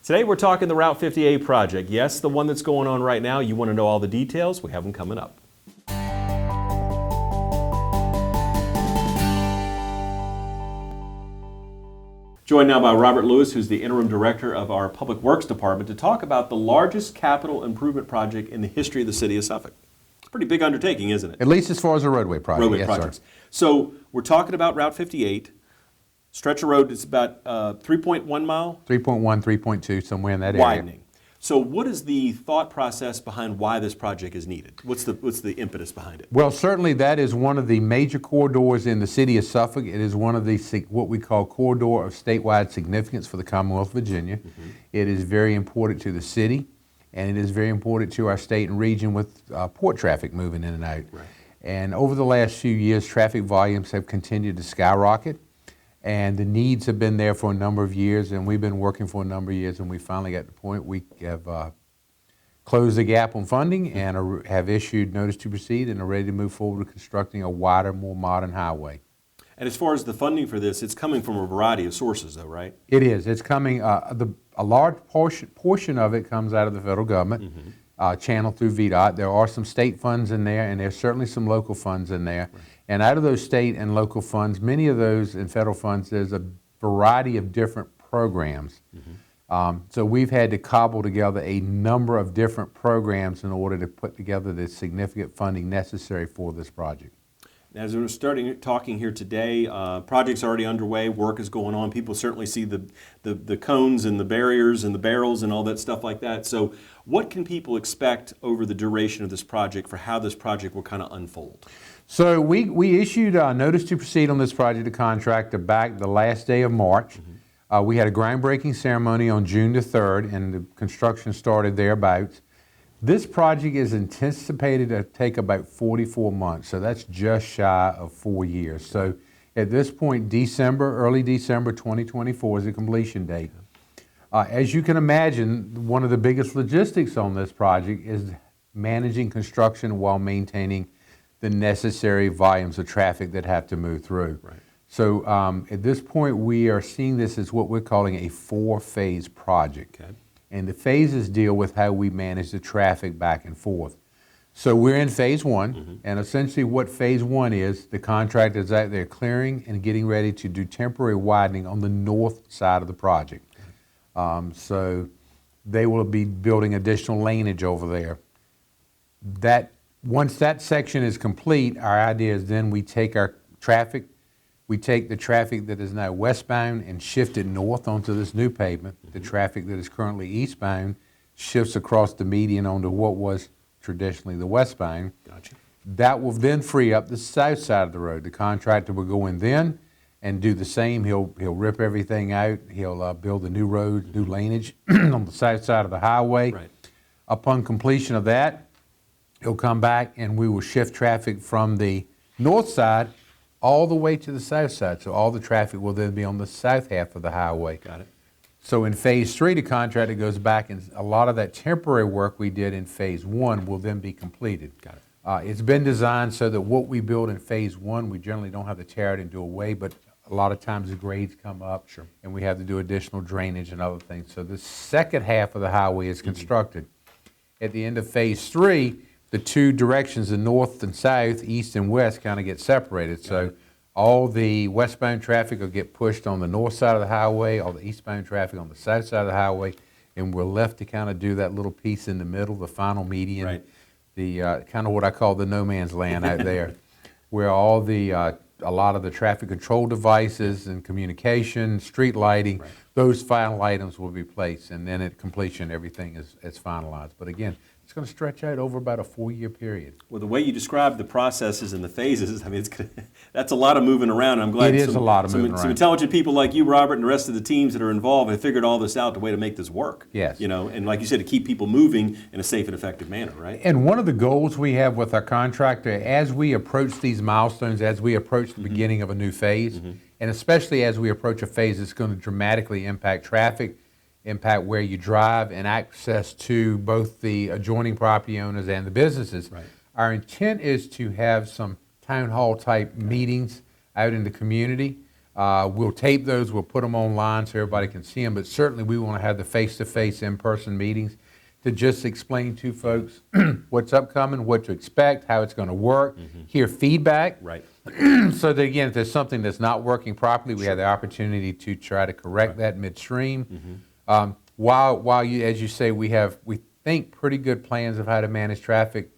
Today we're talking the Route 50A project. Yes, the one that's going on right now. You want to know all the details? We have them coming up. Joined now by Robert Lewis, who's the interim director of our Public Works Department, to talk about the largest capital improvement project in the history of the city of Suffolk. It's a pretty big undertaking, isn't it? At least as far as a roadway project. Roadway yes, projects. Sir. So we're talking about Route 58. Stretch of road is about 3.1 mile? 3.1, 3.2, somewhere in that area. Widening. So what is the thought process behind why this project is needed? What's the impetus behind it? Well, certainly that is one of the major corridors in the city of Suffolk. It is one of the what we call corridor of statewide significance for the Commonwealth of Virginia. Mm-hmm. It is very important to the city, and it is very important to our state and region with port traffic moving in and out. Right. And over the last few years, traffic volumes have continued to skyrocket. And the needs have been there for a number of years, and we've been working for a number of years, and we finally got to the point we have closed the gap on funding and have issued notice to proceed and are ready to move forward with constructing a wider, more modern highway. And as far as the funding for this, it's coming from a variety of sources, though, right? It is. It's coming, a large portion of it comes out of the federal government, mm-hmm. Channeled through VDOT. There are some state funds in there, and there's certainly some local funds in there. Right. And out of those state and local funds, many of those and federal funds, there's a variety of different programs. Mm-hmm. So we've had to cobble together a number of different programs in order to put together the significant funding necessary for this project. As we're talking here today, project's already underway, work is going on. People certainly see the cones and the barriers and the barrels and all that stuff like that. So what can people expect over the duration of this project for how this project will kind of unfold? So we issued a notice to proceed on this project to contractor back the last day of March. Mm-hmm. We had a groundbreaking ceremony on June the 3rd, and the construction started thereabouts. This project is anticipated to take about 44 months, so that's just shy of 4 years. So at this point, early December 2024 is the completion date. As you can imagine, one of the biggest logistics on this project is managing construction while maintaining the necessary volumes of traffic that have to move through. Right. So at this point, we are seeing this as what we're calling a 4-phase project. Okay. And the phases deal with how we manage the traffic back and forth. So we're in phase 1, mm-hmm. and essentially what phase 1 is, the contractor is out there clearing and getting ready to do temporary widening on the north side of the project. So they will be building additional laneage over there. Once that section is complete, our idea is then we take the traffic that is now westbound and shift it north onto this new pavement. Mm-hmm. The traffic that is currently eastbound shifts across the median onto what was traditionally the westbound. Gotcha. That will then free up the south side of the road. The contractor will go in then and do the same. He'll rip everything out. He'll build a new road, new laneage on the south side of the highway. Right. Upon completion of that, he'll come back and we will shift traffic from the north side all the way to the south side. So all the traffic will then be on the south half of the highway. Got it. So in phase 3, the contractor goes back and a lot of that temporary work we did in phase 1 will then be completed. Got it. It's been designed so that what we build in phase 1, we generally don't have to tear it and do away, but a lot of times the grades come up. Sure. And we have to do additional drainage and other things. So the second half of the highway is constructed. Mm-hmm. At the end of phase 3, the two directions, the north and south, east and west, kind of get separated. So all the westbound traffic will get pushed on the north side of the highway, all the eastbound traffic on the south side of the highway, and we're left to kind of do that little piece in the middle, the final median, right. The kind of what I call the no man's land out there, where all the a lot of the traffic control devices and communication, street lighting, right. Those final items will be placed, and then at completion, everything is finalized. But again, it's going to stretch out over about a 4-year period. Well, the way you described the processes and the phases, I mean, that's a lot of moving around. I'm glad it is a lot of moving around. Some intelligent people like you, Robert, and the rest of the teams that are involved have figured all this out, the way to make this work. Yes. You know, and like you said, to keep people moving in a safe and effective manner, right? And one of the goals we have with our contractor, as we approach these milestones, as we approach the beginning of a new phase, and especially as we approach a phase that's going to dramatically impact traffic, impact where you drive, and access to both the adjoining property owners and the businesses. Right. Our intent is to have some town hall type meetings out in the community We'll tape those, we'll put them online so everybody can see them, but certainly we want to have the face-to-face, in-person meetings to just explain to folks what's upcoming, what to expect, how it's going to work, hear feedback. Right. So that, again, if there's something that's not working properly, we have the opportunity to try to correct that midstream. While you, as you say, we think pretty good plans of how to manage traffic,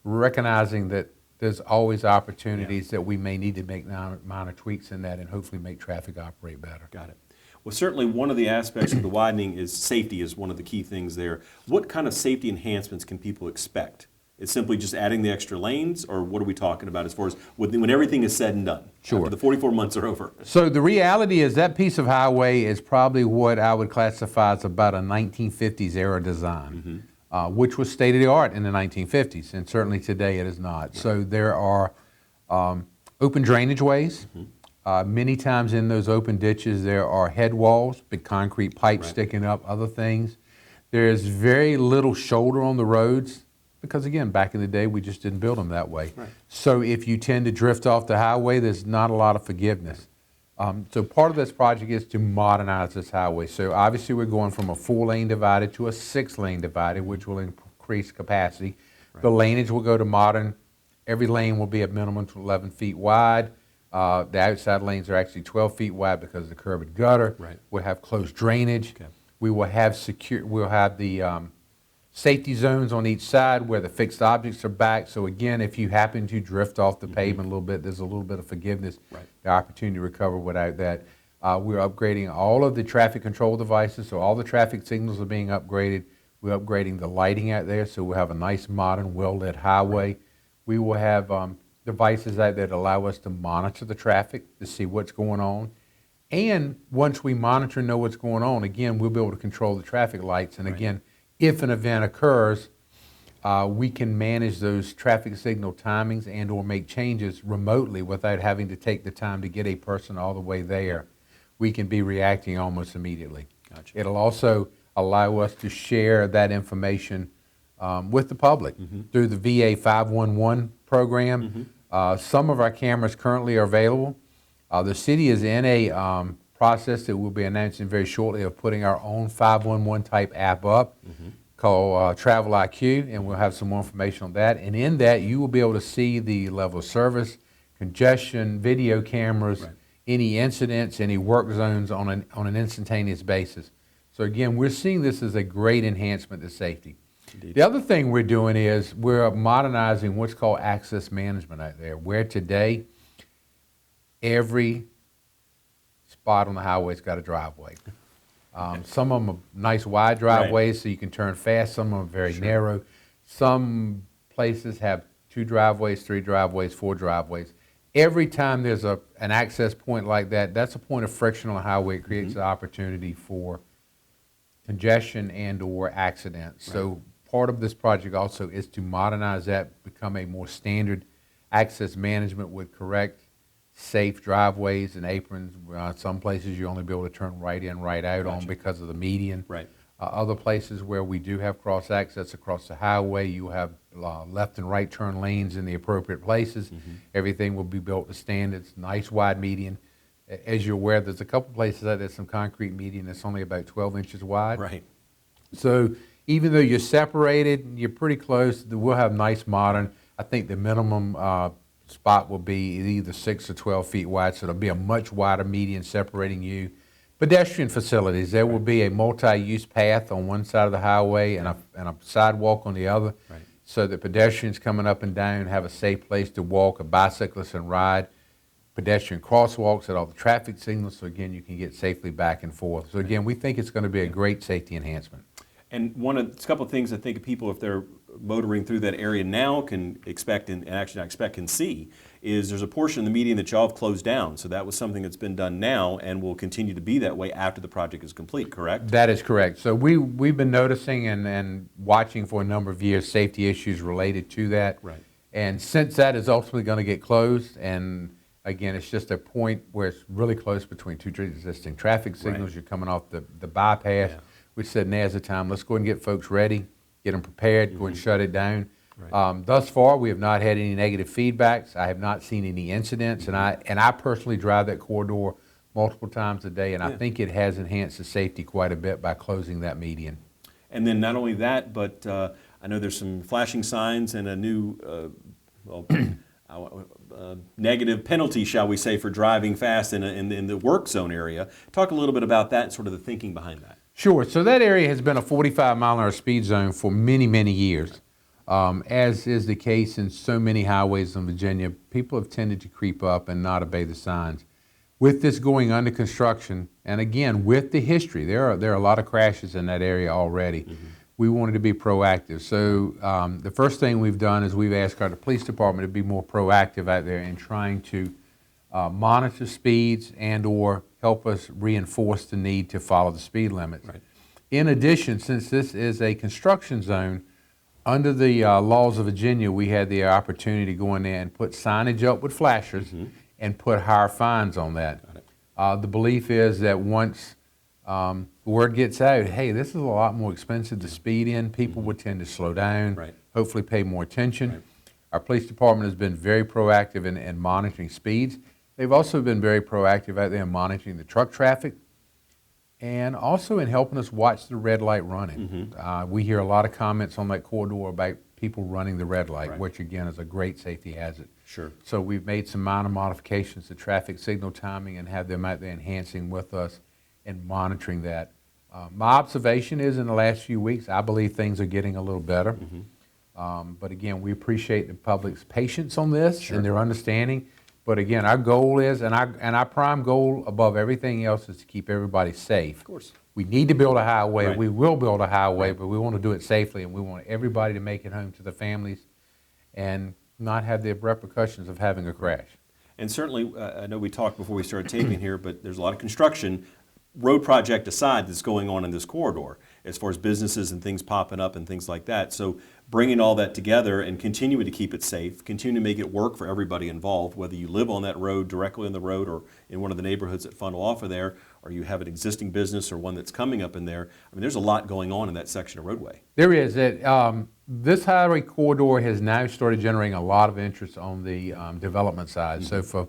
recognizing that there's always opportunities that we may need to make minor tweaks in that and hopefully make traffic operate better. Got it. Well, certainly one of the aspects of the widening is safety is one of the key things there. What kind of safety enhancements can people expect? It's simply just adding the extra lanes, or what are we talking about as far as when everything is said and done? Sure. After the 44 months are over. So the reality is that piece of highway is probably what I would classify as about a 1950s era design, which was state of the art in the 1950s, and certainly today it is not. So there are open drainage ways. Many times in those open ditches there are head walls, big concrete pipes sticking up, other things. There's very little shoulder on the roads because, again, back in the day we just didn't build them that way. So if you tend to drift off the highway, there's not a lot of forgiveness. So part of this project is to modernize this highway. So obviously we're going from a 4-lane divided to a 6-lane divided, which will increase capacity. The laneage will go to modern. Every lane will be a minimum to 11 feet wide. The outside lanes are actually 12 feet wide because of the curb and gutter. We'll have closed drainage. We will have we'll have the safety zones on each side where the fixed objects are back. So again, if you happen to drift off the pavement a little bit, there's a little bit of forgiveness, the opportunity to recover without that. We're upgrading all of the traffic control devices, so all the traffic signals are being upgraded. We're upgrading the lighting out there, so we'll have a nice, modern, well-lit highway. We will have devices out there that allow us to monitor the traffic to see what's going on. And once we monitor and know what's going on, again, we'll be able to control the traffic lights. And again, if an event occurs, we can manage those traffic signal timings and or make changes remotely without having to take the time to get a person all the way there. We can be reacting almost immediately. It'll also allow us to share that information with the public through the VA 511 program. Some of our cameras currently are available. The city is in a process that we'll be announcing very shortly of putting our own 511 type app up called Travel IQ, and we'll have some more information on that. And in that, you will be able to see the level of service, congestion, video cameras, any incidents, any work zones on an instantaneous basis. So again, we're seeing this as a great enhancement to safety. Indeed. The other thing we're doing is we're modernizing what's called access management out there, where today every spot on the highway's got a driveway. Some of them are nice wide driveways so you can turn fast. Some of them are very narrow. Some places have 2 driveways, 3 driveways, 4 driveways. Every time there's an access point like that, that's a point of friction on the highway. It creates an opportunity for congestion and or accidents. So part of this project also is to modernize that, become a more standard access management with correct, safe driveways and aprons. Some places you only be able to turn right in, right out on because of the median. Other places where we do have cross access across the highway, you have left and right turn lanes in the appropriate places. Everything will be built to standards, nice wide median. As you're aware, there's a couple places that there's some concrete median that's only about 12 inches wide. So even though you're separated, you're pretty close. We'll have nice modern. I think the minimum spot will be either 6 or 12 feet wide, so there'll be a much wider median separating you. Pedestrian facilities, there will be a multi-use path on one side of the highway and a sidewalk on the other, so that pedestrians coming up and down have a safe place to walk, a bicyclist and ride. Pedestrian crosswalks at all the traffic signals, so again, you can get safely back and forth. So again, we think it's going to be a great safety enhancement. And a couple of things I think people, if they're motoring through that area now, can expect and actually not expect, can see, is there's a portion of the median that y'all have closed down. So that was something that's been done now and will continue to be that way after the project is complete, correct? That is correct. So we've been noticing and watching for a number of years safety issues related to that. And since that is ultimately going to get closed, and again, it's just a point where it's really close between 2 existing traffic signals. You're coming off the bypass. We said now's the time. Let's go and get folks ready, get them prepared, go and shut it down. Right. Thus far, we have not had any negative feedbacks. I have not seen any incidents, and I personally drive that corridor multiple times a day, and I Yeah. think it has enhanced the safety quite a bit by closing that median. And then not only that, but I know there's some flashing signs and a new, well, negative penalty, shall we say, for driving fast in the work zone area. Talk a little bit about that and sort of the thinking behind that. Sure. So that area has been a 45-mile-an-hour speed zone for many, many years. As is the case in so many highways in Virginia, people have tended to creep up and not obey the signs. With this going under construction, and again, with the history, there are a lot of crashes in that area already. We wanted to be proactive. So the first thing we've done is we've asked our police department to be more proactive out there in trying to monitor speeds and or help us reinforce the need to follow the speed limits. Right. In addition, since this is a construction zone, under the laws of Virginia, we had the opportunity to go in there and put signage up with flashers and put higher fines on that. The belief is that once word gets out, hey, this is a lot more expensive to speed in, people would tend to slow down, Right. hopefully pay more attention. Right. Our police department has been very proactive in monitoring speeds. They've also been very proactive out there in monitoring the truck traffic and also in helping us watch the red light running. We hear a lot of comments on that corridor about people running the red light, Right. which again is a great safety hazard. Sure. So we've made some minor modifications to traffic signal timing and have them out there enhancing with us and monitoring that. My observation is in the last few weeks, I believe things are getting a little better. But again, we appreciate the public's patience on this and their understanding. But again, our goal is, and our prime goal above everything else is to keep everybody safe. Of course. We need to build a highway. Right. We will build a highway, but we want to do it safely, and we want everybody to make it home to their families and not have the repercussions of having a crash. And certainly, I know we talked before we started taping here, but there's a lot of construction, road project aside, that's going on in this corridor as far as businesses and things popping up and things like that. So bringing all that together and continuing to keep it safe, continue to make it work for everybody involved, whether you live on that road, directly on the road, or in one of the neighborhoods that funnel off of there, or you have an existing business or one that's coming up in there. I mean, there's a lot going on in that section of roadway. There is. This highway corridor has now started generating a lot of interest on the development side. So for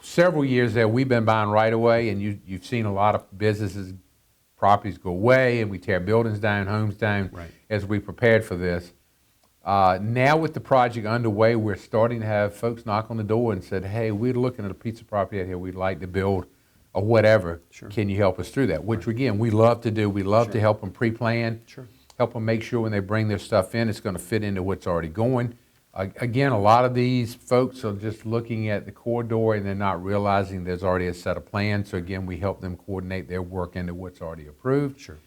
several years there, we've been buying right away, and you've seen a lot of businesses, properties go away, and we tear buildings down, homes down, Right. as we prepared for this. Now with the project underway, we're starting to have folks knock on the door and said, hey, we're looking at a piece of property out here we'd like to build or whatever. Sure. Can you help us through that? Which again, we love to do. We love to help them pre-plan, help them make sure when they bring their stuff in, it's going to fit into what's already going. Again, a lot of these folks are just looking at the corridor and they're not realizing there's already a set of plans. So again, we help them coordinate their work into what's already approved. Sure.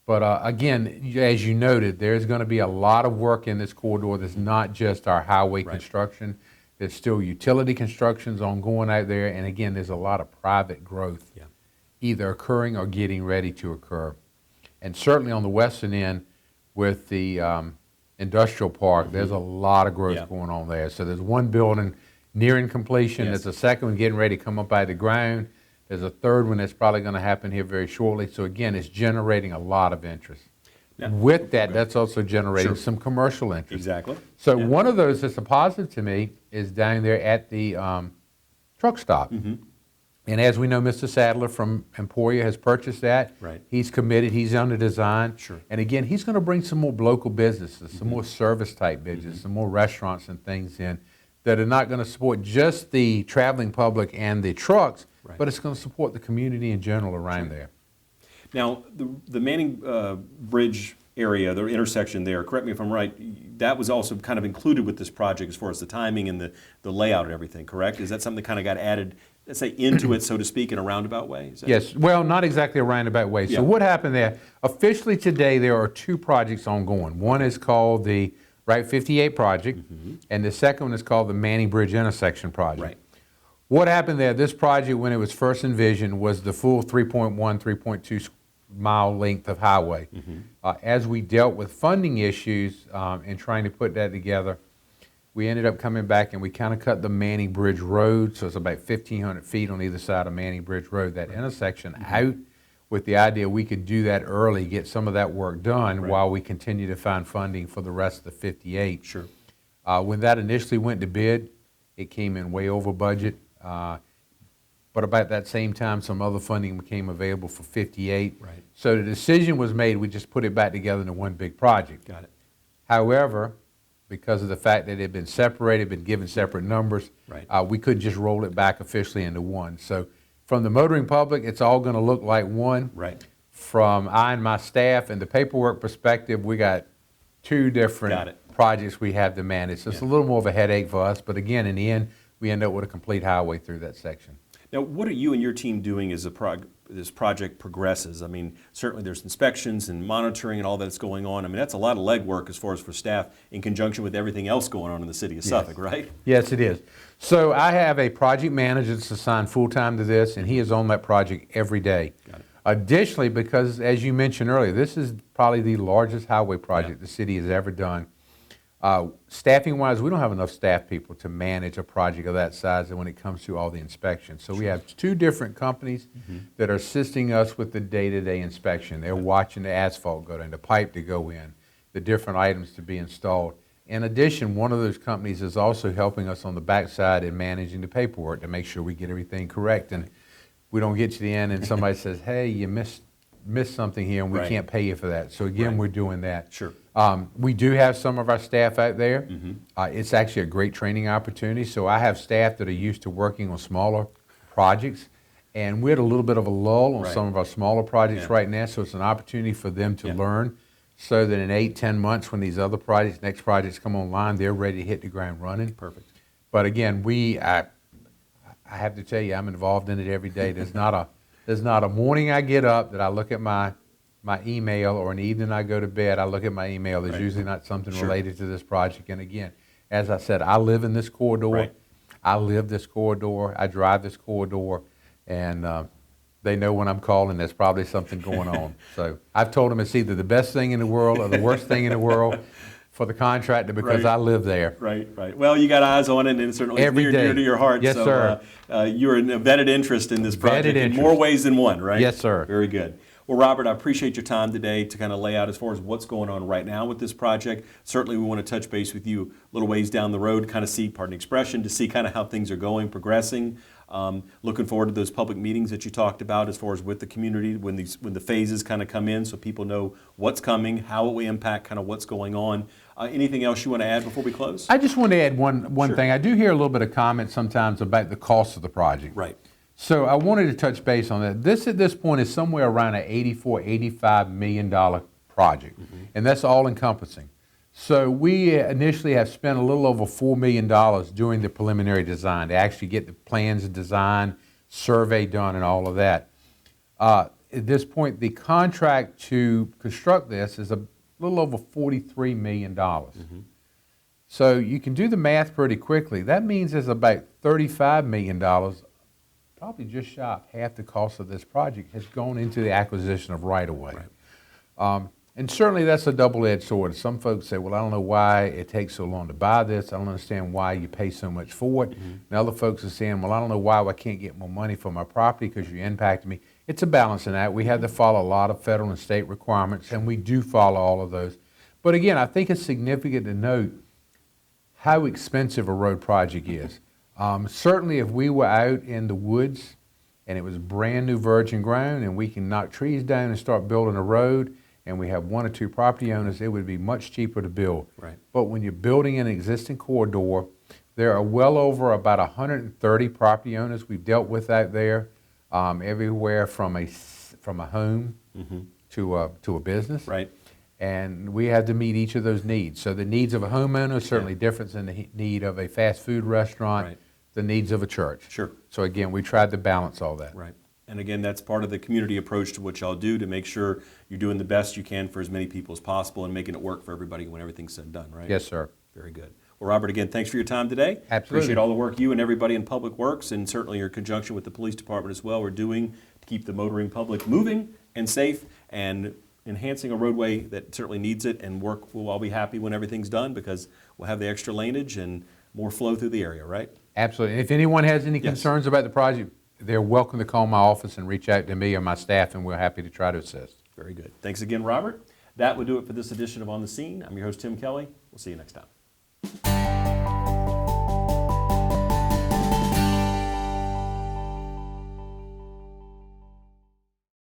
But again, as you noted, there's going to be a lot of work in this corridor that's not just our highway construction. There's still utility constructions ongoing out there. And again, there's a lot of private growth either occurring or getting ready to occur. And certainly on the western end with the industrial park, there's a lot of growth going on there. So there's one building nearing completion. There's a second one getting ready to come up out of the ground. There's a third one that's probably going to happen here very shortly. So again, it's generating a lot of interest. Yeah. With that, that's also generating some commercial interest. Exactly. So one of those that's a positive to me is down there at the truck stop. And as we know, Mr. Sadler from Emporia has purchased that. Right. He's committed. He's under design. Sure. And again, he's going to bring some more local businesses, some more service-type businesses, some more restaurants and things in that are not going to support just the traveling public and the trucks, but it's going to support the community in general around there. Now, the Manning Bridge area, the intersection there, correct me if I'm right, that was also kind of included with this project as far as the timing and the layout and everything, correct? Is that something that kind of got added, let's say, into it, so to speak, in a roundabout way? Is that Yes, well, not exactly a roundabout way. So what happened there, officially today there are two projects ongoing. One is called the Route 58 project, and the second one is called the Manning Bridge intersection project. Right. What happened there, this project when it was first envisioned was the full 3.1, 3.2 mile length of highway. As we dealt with funding issues and trying to put that together, we ended up coming back and we kind of cut the Manning Bridge Road, so it's about 1,500 feet on either side of Manning Bridge Road, that intersection out, with the idea we could do that early, get some of that work done Right. while we continue to find funding for the rest of the 58. Sure. When that initially went to bid, it came in way over budget. But about that same time, some other funding became available for 58. Right. So the decision was made, we just put it back together into one big project. Got it. However, because of the fact that it had been separated, been given separate numbers, Right. we couldn't just roll it back officially into one. So from the motoring public, it's all going to look like one. Right. From I and my staff and the paperwork perspective, we got two Got different it. projects we have to manage. So it's a little more of a headache for us, but again, in the end, we end up with a complete highway through that section. Now, what are you and your team doing as this project progresses? I mean, certainly there's inspections and monitoring and all that's going on. I mean, that's a lot of legwork as far as for staff in conjunction with everything else going on in the city of Suffolk, right? Yes, it is. So I have a project manager that's assigned full-time to this, and he is on that project every day. Got it. Additionally, because as you mentioned earlier, this is probably the largest highway project the city has ever done. Staffing-wise, we don't have enough staff people to manage a project of that size and when it comes to all the inspections. So we have two different companies that are assisting us with the day-to-day inspection. They're watching the asphalt go in, the pipe to go in, the different items to be installed. In addition, one of those companies is also helping us on the backside in managing the paperwork to make sure we get everything correct. And we don't get to the end and somebody says, hey, you missed something here and we Right. can't pay you for that. So again, Right. we're doing that. Sure. We do have some of our staff out there. It's actually a great training opportunity. So I have staff that are used to working on smaller projects. And we're at a little bit of a lull on Right. some of our smaller projects Yeah. right now. So it's an opportunity for them to Yeah. learn so that in 8-10 months when these other projects, next projects come online, they're ready to hit the ground running. Perfect. But again, I have to tell you, I'm involved in it every day. There's not a morning I get up that I look at my email, or an evening I go to bed, I look at my email. There's Right. usually not something Sure. related to this project. And again, as I said, I live in this corridor. Right. I live this corridor. I drive this corridor. And they know when I'm calling, there's probably something going on. So I've told them it's either the best thing in the world or the worst thing in the world for the contractor because Right. I live there. Right, right. Well, you got eyes on it, and it certainly Every is near and dear day. to your heart. Yes, so, sir. You're a vetted interest in this project in interest. more ways than one, right? Yes, sir. Very good. Well, Robert, I appreciate your time today to kind of lay out as far as what's going on right now with this project. Certainly, we want to touch base with you a little ways down the road, kind of see, pardon the expression, to see kind of how things are going, progressing. Looking forward to those public meetings that you talked about as far as with the community when the phases kind of come in so people know what's coming, how it will impact kind of what's going on. Anything else you want to add before we close? I just want to add one Sure. thing. I do hear a little bit of comments sometimes about the cost of the project. Right. So I wanted to touch base on that. This at this point is somewhere around an $84–85 million project, and that's all encompassing. So we initially have spent a little over $4 million doing the preliminary design to actually get the plans and design, survey done, and all of that. At this point, the contract to construct this is a little over $43 million. So you can do the math pretty quickly. That means there's about $35 million, probably just shy of half the cost of this project, has gone into the acquisition of right-of-way. And certainly that's a double-edged sword. Some folks say, well, I don't know why it takes so long to buy this. I don't understand why you pay so much for it. And other folks are saying, well, I don't know why I can't get more money for my property because you impacted me. It's a balancing act. We have to follow a lot of federal and state requirements, and we do follow all of those. But again, I think it's significant to note how expensive a road project is. Certainly if we were out in the woods and it was brand new virgin ground and we can knock trees down and start building a road and we have one or two property owners, it would be much cheaper to build. Right. But when you're building an existing corridor, there are well over about 130 property owners we've dealt with out there, everywhere from a home to a business. Right. And we have to meet each of those needs. So the needs of a homeowner are certainly different than the need of a fast food restaurant, Right. the needs of a church. Sure. So again, we tried to balance all that. Right. And again, that's part of the community approach to what y'all do to make sure you're doing the best you can for as many people as possible and making it work for everybody when everything's said and done, right? Yes, sir. Very good. Well, Robert, again, thanks for your time today. Absolutely. Appreciate all the work you and everybody in Public Works and certainly your conjunction with the police department as well are doing to keep the motoring public moving and safe and enhancing a roadway that certainly needs it, and we'll all be happy when everything's done because we'll have the extra laneage and more flow through the area, right? Absolutely. And if anyone has any Yes. concerns about the project, they're welcome to call my office and reach out to me or my staff, and we're happy to try to assist. Very good. Thanks again, Robert. That will do it for this edition of On the Scene. I'm your host, Tim Kelly. We'll see you next time.